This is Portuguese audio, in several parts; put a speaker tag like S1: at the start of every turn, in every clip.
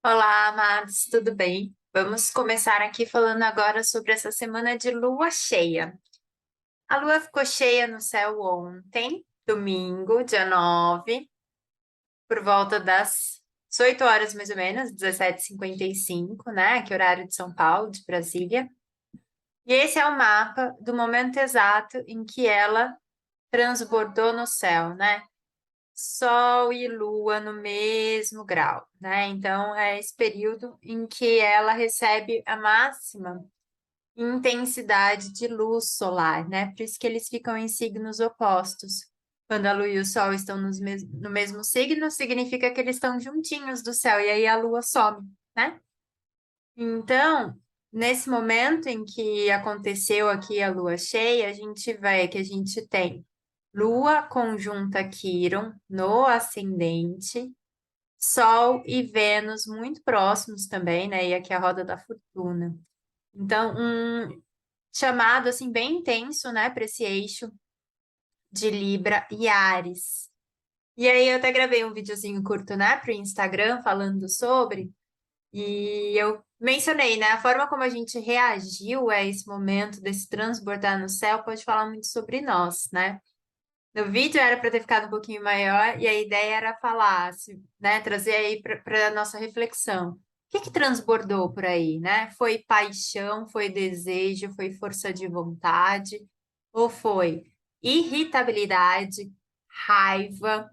S1: Olá, amados, tudo bem? Vamos começar aqui falando agora sobre essa semana de lua cheia. A lua ficou cheia no céu ontem, domingo, dia 9, por volta das 18 horas mais ou menos, 17h55, né? Que é horário de São Paulo, de Brasília. E esse é o mapa do momento exato em que ela transbordou no céu, né? Sol e Lua no mesmo grau, né? Então, é esse período em que ela recebe a máxima intensidade de luz solar, né? Por isso que eles ficam em signos opostos. Quando a Lua e o Sol estão no mesmo signo, significa que eles estão juntinhos do céu, e aí a Lua some, né? Então, nesse momento em que aconteceu aqui a Lua cheia, a gente vê que a gente tem Lua conjunta Quirón no ascendente, Sol e Vênus muito próximos também, né? E aqui a roda da fortuna. Então, um chamado assim bem intenso, né, para esse eixo de Libra e Áries. E aí eu até gravei um videozinho curto, né, para o Instagram falando sobre, e eu mencionei, né, a forma como a gente reagiu a esse momento desse transbordar no céu pode falar muito sobre nós, né? No vídeo era para ter ficado um pouquinho maior e a ideia era falar, né, trazer aí para a nossa reflexão. O que que transbordou por aí, né? Foi paixão, foi desejo, foi força de vontade, ou foi irritabilidade, raiva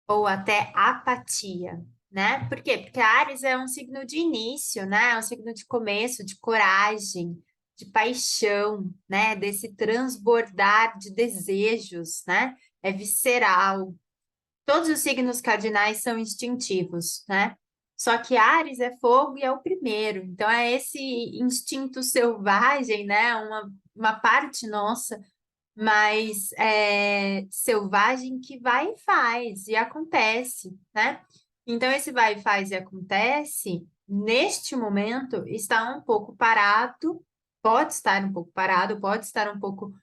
S1: ou até apatia, né? Por quê? Porque Áries é um signo de início, né? É um signo de começo, de coragem, de paixão, né? Desse transbordar de desejos, né? É visceral. Todos os signos cardinais são instintivos, né? Só que Áries é fogo e é o primeiro. Então é esse instinto selvagem, né? Uma parte nossa mas selvagem que vai e faz, e acontece, né? Então, esse vai e faz e acontece, neste momento, está um pouco parado, pode estar um pouco parado, pode estar um pouco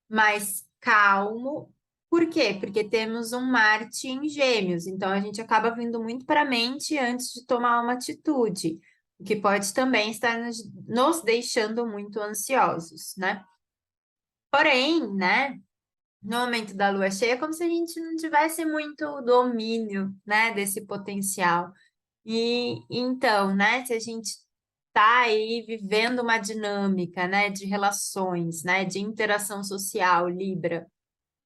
S1: mais calmo. Por quê? Porque temos um Marte em Gêmeos, então a gente acaba vindo muito para a mente antes de tomar uma atitude, o que pode também estar nos deixando muito ansiosos, né? Porém, né? No momento da lua cheia, é como se a gente não tivesse muito domínio, né, desse potencial. E então, né, se a gente está aí vivendo uma dinâmica, né, de relações, né, de interação social, Libra,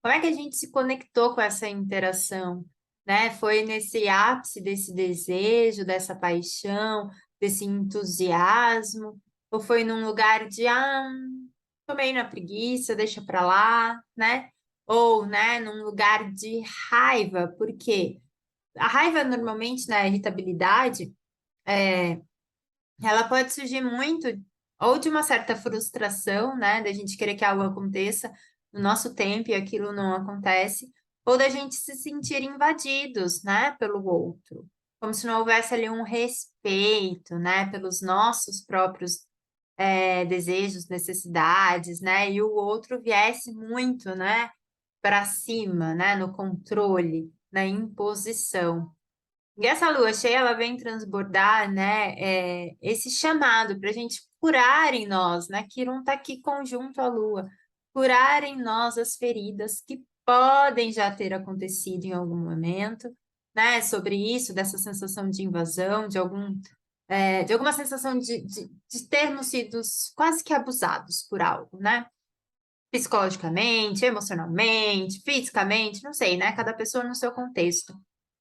S1: como é que a gente se conectou com essa interação, né? Foi nesse ápice desse desejo, dessa paixão, desse entusiasmo, ou foi num lugar de, tô meio na preguiça, deixa pra lá, né? Ou, né, num lugar de raiva, porque a raiva normalmente, né, a irritabilidade, ela pode surgir muito ou de uma certa frustração, né, da gente querer que algo aconteça no nosso tempo e aquilo não acontece, ou da gente se sentir invadidos, né, pelo outro, como se não houvesse ali um respeito, né, pelos nossos próprios desejos, necessidades, né, e o outro viesse muito, né, para cima, né, no controle, na imposição. E essa lua cheia, ela vem transbordar, né, esse chamado para a gente curar em nós, né? Quirón está aqui conjunto à lua, curar em nós as feridas que podem já ter acontecido em algum momento, né? Sobre isso, dessa sensação de invasão, de alguma sensação de termos sido quase que abusados por algo, né? Psicologicamente, emocionalmente, fisicamente, não sei, né? Cada pessoa no seu contexto.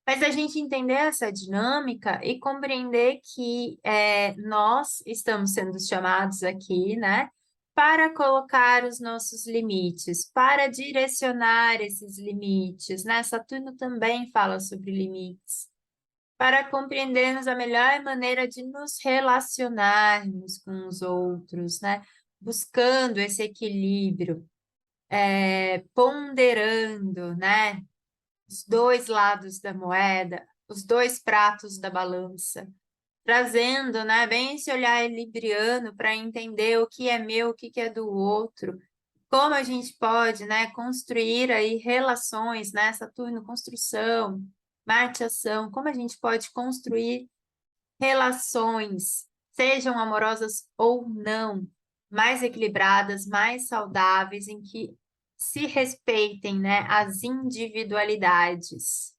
S1: Mas a gente entender essa dinâmica e compreender que nós estamos sendo chamados aqui, né, para colocar os nossos limites, para direcionar esses limites, né? Saturno também fala sobre limites, para compreendermos a melhor maneira de nos relacionarmos com os outros, né? Buscando esse equilíbrio, ponderando, né? Os dois lados da moeda, os dois pratos da balança, trazendo, né, bem esse olhar libriano para entender o que é meu, o que é do outro, como a gente pode, né, construir aí relações, né, Saturno, construção, Marte, ação, como a gente pode construir relações, sejam amorosas ou não, mais equilibradas, mais saudáveis, em que se respeitem, né, as individualidades,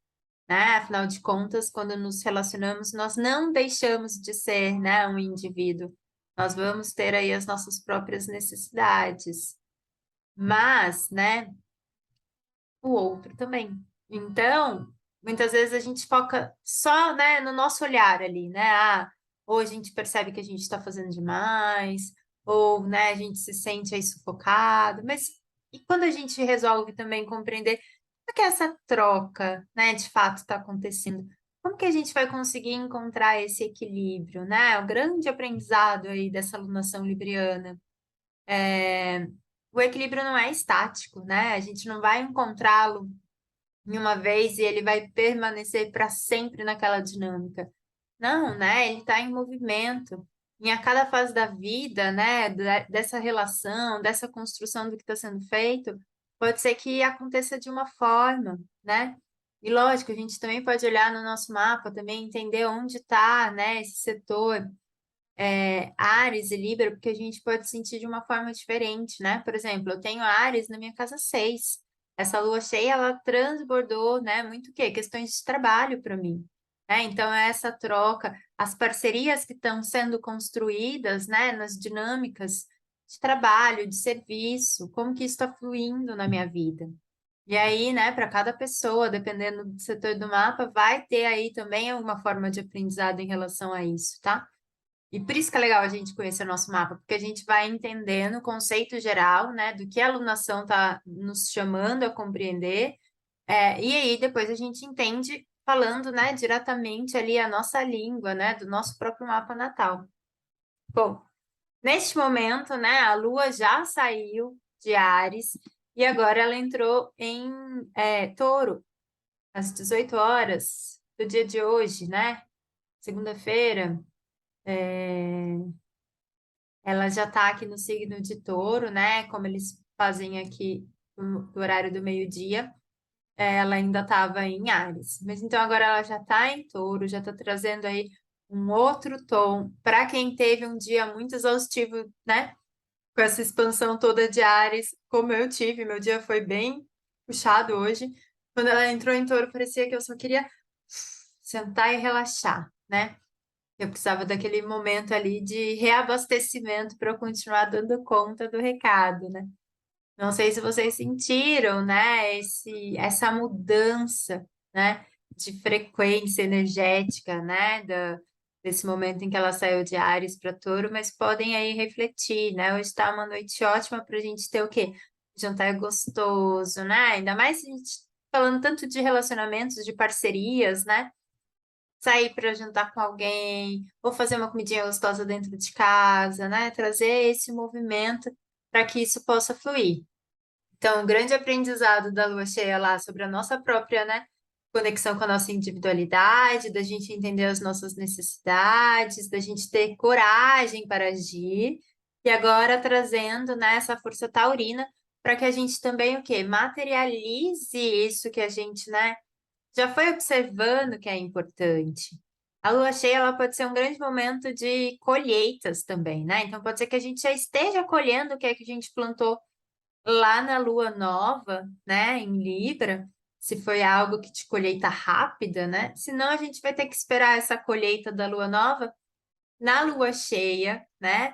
S1: né? Afinal de contas, quando nos relacionamos, nós não deixamos de ser, né, um indivíduo. Nós vamos ter aí as nossas próprias necessidades, mas, né, o outro também. Então, muitas vezes a gente foca só, né, no nosso olhar ali, né? Ah, ou a gente percebe que a gente está fazendo demais, ou, né, a gente se sente aí sufocado, mas e quando a gente resolve também compreender como que essa troca, né, de fato está acontecendo? Como que a gente vai conseguir encontrar esse equilíbrio, né? O grande aprendizado aí dessa alunação libriana. O equilíbrio não é estático, né? A gente não vai encontrá-lo em uma vez e ele vai permanecer para sempre naquela dinâmica. Não, né? Ele está em movimento. Em a cada fase da vida, né? Dessa relação, dessa construção do que está sendo feito, pode ser que aconteça de uma forma, né? E lógico, a gente também pode olhar no nosso mapa, também entender onde está, né, esse setor, Áries e Libra, porque a gente pode sentir de uma forma diferente, né? Por exemplo, eu tenho Áries na minha casa 6. Essa lua cheia, ela transbordou, né? Muito o quê? Questões de trabalho para mim. Né? Então, é essa troca, as parcerias que estão sendo construídas, né? Nas dinâmicas de trabalho, de serviço, como que isso está fluindo na minha vida. E aí, né, para cada pessoa, dependendo do setor do mapa, vai ter aí também alguma forma de aprendizado em relação a isso, tá? E por isso que é legal a gente conhecer o nosso mapa, porque a gente vai entendendo o conceito geral, né, do que a alunação está nos chamando a compreender, e aí depois a gente entende falando, né, diretamente ali a nossa língua, né, do nosso próprio mapa natal. Bom, neste momento, né, a Lua já saiu de Áries e agora ela entrou em Touro, às 18 horas do dia de hoje, né, segunda-feira. Ela já está aqui no signo de Touro, né? Como eles fazem aqui no horário do meio-dia, ela ainda estava em Áries. Mas então agora ela já está em Touro, já está trazendo aí um outro tom para quem teve um dia muito exaustivo, né? Com essa expansão toda de Áries, como eu tive, meu dia foi bem puxado hoje. Quando ela entrou em Touro, parecia que eu só queria sentar e relaxar, né? Eu precisava daquele momento ali de reabastecimento para eu continuar dando conta do recado, né? Não sei se vocês sentiram, né, essa mudança, né, de frequência energética, né, desse momento em que ela saiu de Áries para Touro, mas podem aí refletir, né? Hoje está uma noite ótima para a gente ter o quê? Jantar gostoso, né? Ainda mais a gente falando tanto de relacionamentos, de parcerias, né? Sair para jantar com alguém, ou fazer uma comidinha gostosa dentro de casa, né? Trazer esse movimento para que isso possa fluir. Então, o grande aprendizado da lua cheia lá sobre a nossa própria, né, conexão com a nossa individualidade, da gente entender as nossas necessidades, da gente ter coragem para agir, e agora trazendo, né, essa força taurina para que a gente também o quê? Materialize isso que a gente, né, já foi observando que é importante. A lua cheia, ela pode ser um grande momento de colheitas também, né? Então, pode ser que a gente já esteja colhendo o que é que a gente plantou lá na lua nova, né, em Libra, se foi algo que de colheita rápida, né? Senão, a gente vai ter que esperar essa colheita da lua nova na lua cheia, né?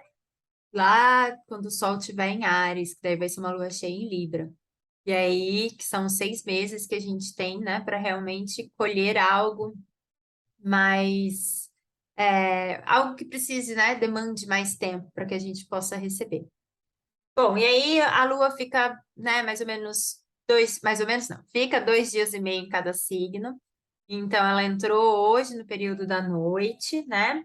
S1: Lá quando o sol estiver em Áries, que daí vai ser uma lua cheia em Libra. E aí, que são 6 meses que a gente tem, né, para realmente colher algo mais, algo que precise, né, demande mais tempo para que a gente possa receber. Bom, e aí a Lua fica, né, mais ou menos mais ou menos não, fica 2 dias e meio em cada signo. Então, ela entrou hoje no período da noite, né?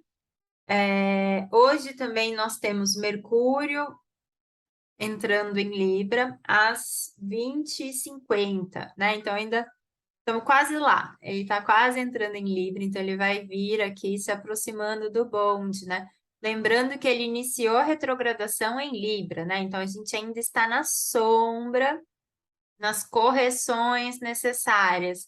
S1: Hoje também nós temos Mercúrio entrando em Libra às 20h50, né? Então, ainda estamos quase lá. Ele está quase entrando em Libra, então ele vai vir aqui se aproximando do bonde, né? Lembrando que ele iniciou a retrogradação em Libra, né? Então a gente ainda está na sombra, nas correções necessárias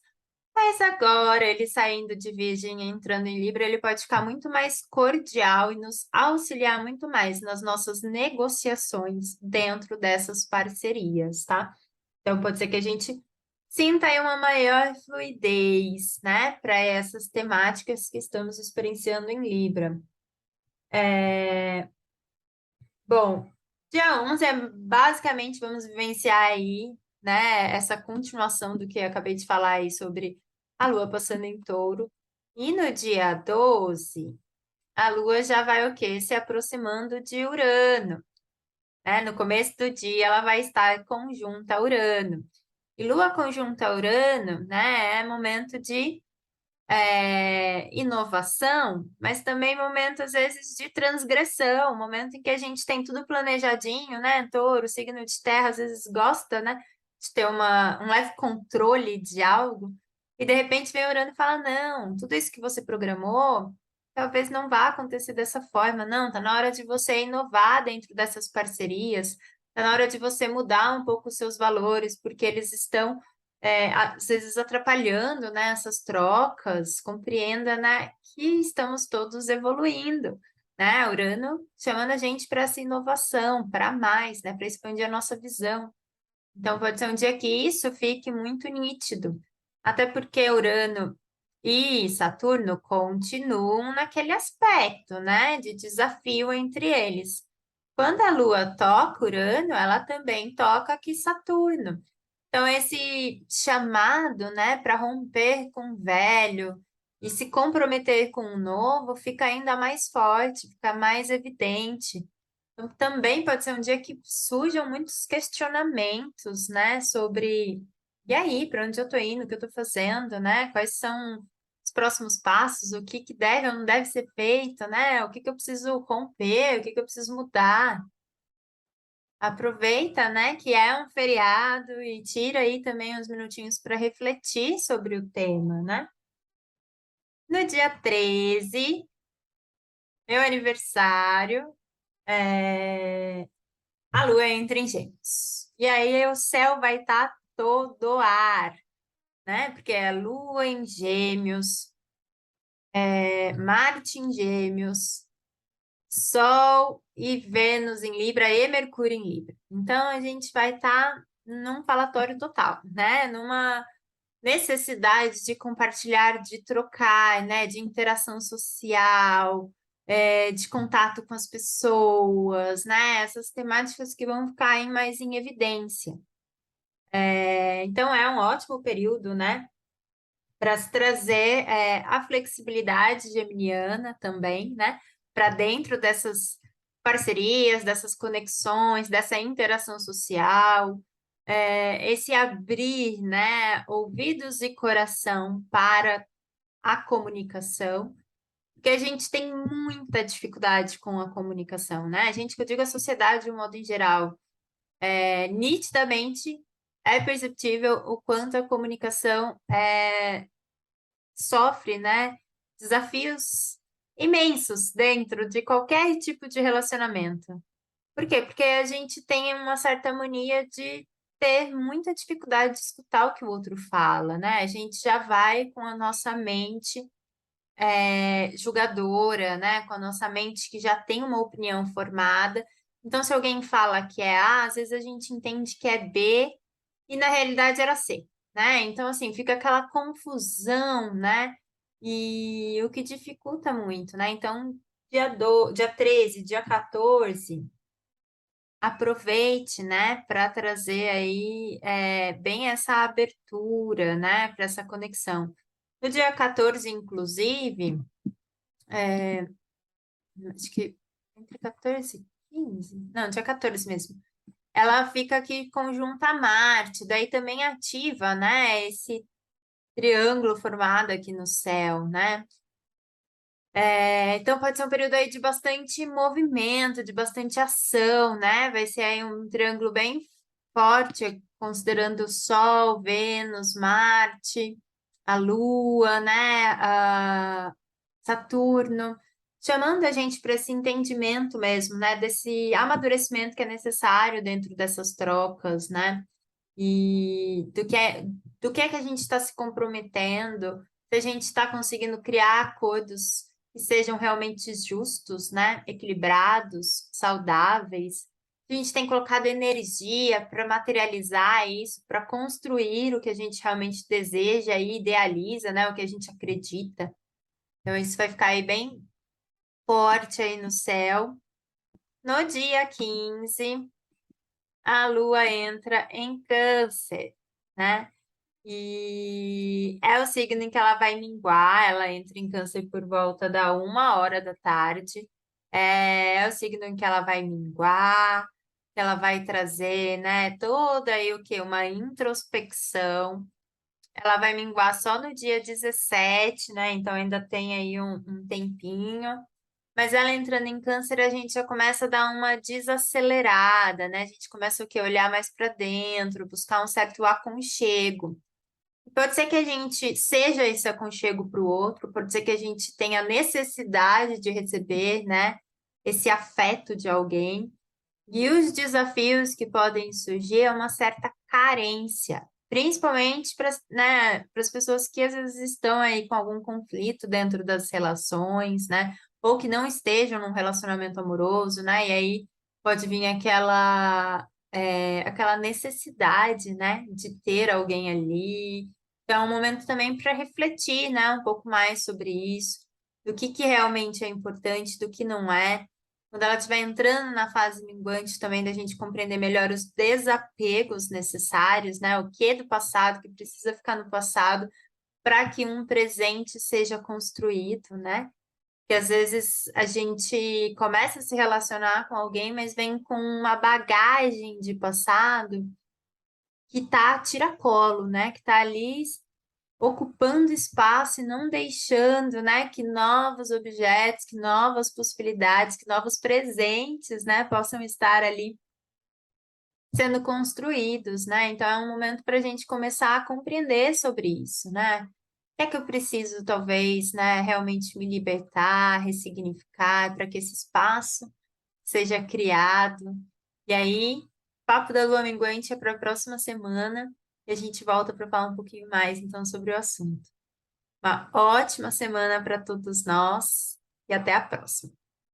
S1: Mas agora, ele saindo de Virgem e entrando em Libra, ele pode ficar muito mais cordial e nos auxiliar muito mais nas nossas negociações dentro dessas parcerias, tá? Então, pode ser que a gente sinta aí uma maior fluidez, né, para essas temáticas que estamos experienciando em Libra. Bom, dia 11 é basicamente, vamos vivenciar aí, né, essa continuação do que eu acabei de falar aí sobre a Lua passando em Touro. E no dia 12, a Lua já vai o quê? Se aproximando de Urano, né? No começo do dia, ela vai estar conjunta a Urano. E Lua conjunta a Urano, né, é momento de inovação, mas também momento, às vezes, de transgressão, momento em que a gente tem tudo planejadinho, né? Touro, signo de terra, às vezes gosta, né? De ter um leve controle de algo, e de repente vem Urano e fala: não, tudo isso que você programou, talvez não vá acontecer dessa forma, não, tá na hora de você inovar dentro dessas parcerias, tá na hora de você mudar um pouco os seus valores, porque eles estão às vezes atrapalhando, né, essas trocas, compreenda, né, que estamos todos evoluindo, né? Urano chamando a gente para essa inovação, para mais, né, para expandir a nossa visão. Então pode ser um dia que isso fique muito nítido, até porque Urano e Saturno continuam naquele aspecto, né, de desafio entre eles. Quando a Lua toca Urano, ela também toca aqui Saturno. Então, esse chamado, né, para romper com o velho e se comprometer com o novo fica ainda mais forte, fica mais evidente. Então, também pode ser um dia que surjam muitos questionamentos, né, sobre e aí, para onde eu estou indo, o que eu estou fazendo, né? Quais são os próximos passos, o que que deve ou não deve ser feito, né? O que que eu preciso romper, o que que eu preciso mudar. Aproveita, né, que é um feriado e tira aí também uns minutinhos para refletir sobre o tema, né? No dia 13, meu aniversário, a lua entra em Gêmeos. E aí o céu vai estar todo ar, né? Porque é a lua em Gêmeos, Marte em Gêmeos, Sol e Vênus em Libra e Mercúrio em Libra. Então a gente vai estar num falatório total, né? Numa necessidade de compartilhar, de trocar, né? De interação social, de contato com as pessoas, né? Essas temáticas que vão ficar mais em evidência. Então é um ótimo período, né? Para se trazer a flexibilidade geminiana também, né? Para dentro dessas parcerias, dessas conexões, dessa interação social, esse abrir, né? Ouvidos e coração para a comunicação, porque a gente tem muita dificuldade com a comunicação, né? A gente, que eu digo a sociedade de um modo em geral, nitidamente é perceptível o quanto a comunicação sofre, né, desafios imensos dentro de qualquer tipo de relacionamento. Por quê? Porque a gente tem uma certa mania de ter muita dificuldade de escutar o que o outro fala, né? A gente já vai com a nossa mente julgadora, né? Com a nossa mente que já tem uma opinião formada. Então, se alguém fala que é A, às vezes a gente entende que é B e na realidade era C, né? Então, assim, fica aquela confusão, né? E o que dificulta muito, né? Então, dia 13, dia 14, aproveite, né, para trazer aí bem essa abertura, né, para essa conexão. No dia 14, inclusive, acho que entre 14 e 15, não, dia 14 mesmo. Ela fica aqui conjunta a Marte, daí também ativa, né, esse triângulo formado aqui no céu, né? Então pode ser um período aí de bastante movimento, de bastante ação, né? Vai ser aí um triângulo bem forte, considerando o Sol, Vênus, Marte, a Lua, né? Saturno, chamando a gente para esse entendimento mesmo, né? Desse amadurecimento que é necessário dentro dessas trocas, né? e do que é que a gente está se comprometendo, se a gente está conseguindo criar acordos que sejam realmente justos, né? Equilibrados, saudáveis. A gente tem colocado energia para materializar isso, para construir o que a gente realmente deseja e idealiza, né? O que a gente acredita. Então, isso vai ficar aí bem forte aí no céu. No dia 15, a Lua entra em Câncer, né? E é o signo em que ela vai minguar, ela entra em Câncer por volta da 1 hora da tarde. É o signo em que ela vai minguar, que ela vai trazer, né, toda aí o quê? Uma introspecção. Ela vai minguar só no dia 17, né? Então ainda tem aí um tempinho. Mas ela entrando em Câncer, a gente já começa a dar uma desacelerada, né? A gente começa o quê? Olhar mais para dentro, buscar um certo aconchego. Pode ser que a gente seja esse aconchego para o outro, pode ser que a gente tenha necessidade de receber, né, esse afeto de alguém. E os desafios que podem surgir é uma certa carência, principalmente para, né, para as pessoas que às vezes estão aí com algum conflito dentro das relações, né, ou que não estejam num relacionamento amoroso, né, e aí pode vir aquela necessidade, né, de ter alguém ali. Então, é um momento também para refletir, né, um pouco mais sobre isso, do que realmente é importante, do que não é. Quando ela estiver entrando na fase minguante também, da gente compreender melhor os desapegos necessários, né? O que é do passado que precisa ficar no passado para que um presente seja construído, né? Que às vezes a gente começa a se relacionar com alguém, mas vem com uma bagagem de passado que tá a tiracolo, né? Que tá ali ocupando espaço e não deixando, né, que novos objetos, que novas possibilidades, que novos presentes, né, possam estar ali sendo construídos, né? Então é um momento para a gente começar a compreender sobre isso, né? O que é que eu preciso, talvez, né, realmente me libertar, ressignificar, para que esse espaço seja criado. E aí, papo da lua minguante é para a próxima semana e a gente volta para falar um pouquinho mais, então, sobre o assunto. Uma ótima semana para todos nós e até a próxima.